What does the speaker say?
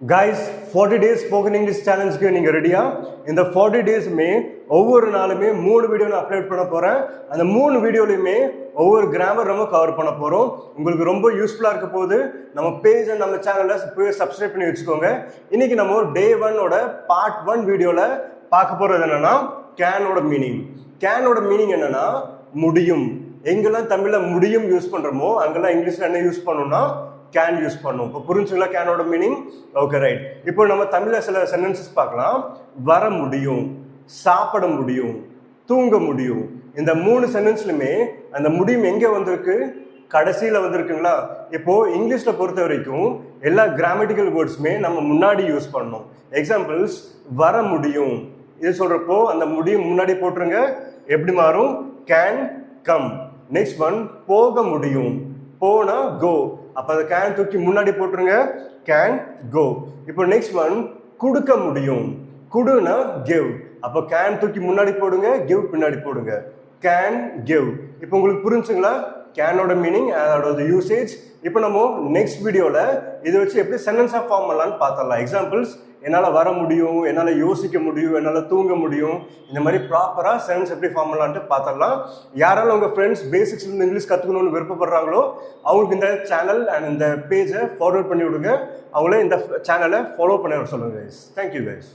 Guys, 40 days spoken English challenge க்கு நீங்க ரெடியா? இந்த 40 daysமே ஒவ்வொரு நாளுமே 3 வீடியோ நான் அப்லோட் பண்ண போறேன். அந்த 3 வீடியோலயுமே ஒவ்வொரு கிராமர் நம்ம கவர் பண்ண போறோம். உங்களுக்கு ரொம்ப யூஸ்ஃபுல்லா இருக்க போகுது. நம்ம பேஜ் நம்ம சேனலை போய் சப்ஸ்கிரைப் பண்ணி வச்சுக்கோங்க. இன்னைக்கு நம்ம டே 1 ஓட பார்ட் 1 வீடியோல பார்க்க போறது என்னன்னா கேனோட மீனிங். கேனோட மீனிங் என்னன்னா முடியும். எங்கெல்லாம் தமிழ்ல முடியும் யூஸ் பண்றோமோ அங்கெல்லாம் இங்கிலீஷ்ல என்ன யூஸ் பண்ணணும்னா கேன் யூஸ் பண்ணும். இப்போ புரிஞ்சுங்களா கேனோட மீனிங்? Okay right. இப்போ நம்ம தமிழ்ல சில சென்டென்சஸ் பார்க்கலாம். வர முடியும், சாப்பிட முடியும், தூங்க முடியும். இந்த 3 சென்டென்ஸ்லுமே அந்த முடியும் எங்க வந்திருக்கு? கடைசியில வந்திருக்குங்களா? இப்போ இங்கிலீஷ்ல பொறுத்த வரைக்கும் எல்லா கிராமட்டிக்கல் வேர்ட்ஸுமே நம்ம முன்னாடி யூஸ் பண்ணணும். எக்ஸாம்பிள்ஸ் வர முடியும் இது சொல்றப்போ அந்த முடியும் முன்னாடி போட்டுருங்க. எப்படி மாறும்? Can come. நெக்ஸ்ட் ஒன் போக முடியும், போனா கோ. அப்ப அந்த கேன் தூக்கி முன்னாடி போட்டுருங்க. Can go. இப்போ நெக்ஸ்ட் ஒன் கொடுக்க முடியும், குடுனா கிவ். அப்போ கேன் தூக்கி முன்னாடி போடுங்க, கிவ் பின்னாடி போடுங்க. Can give. இப்போ உங்களுக்கு புரிஞ்சுங்களா கேனோட மீனிங், அதோட யூசேஜ்? இப்போ நம்ம நெக்ஸ்ட் வீடியோல இதை வச்சு எப்படி சென்டென்ஸா ஃபார்ம் பண்ணலாம்னு பார்த்தரலாம். எக்ஸாம்பிள்ஸ் என்னால் வர முடியும், என்னால் யோசிக்க முடியும், என்னால் தூங்க முடியும், இந்த மாதிரி ப்ராப்பராக சென்டென்ஸ் எப்படி ஃபார்ம் பண்ணலான்ட்டு பார்த்துடலாம். யாராலும் உங்கள் ஃப்ரெண்ட்ஸ் பேசிக்ஸ்லேருந்து இங்கிலீஷ் கற்றுக்கணும்னு விருப்பப்படுறாங்களோ அவங்களுக்கு இந்த சேனல் அண்ட் இந்த பேஜை ஃபார்வர்ட் பண்ணி விடுங்க. அவங்கள இந்த சேனலை ஃபாலோ பண்ண சொல்லுங்கள் கைஸ். Thank you guys.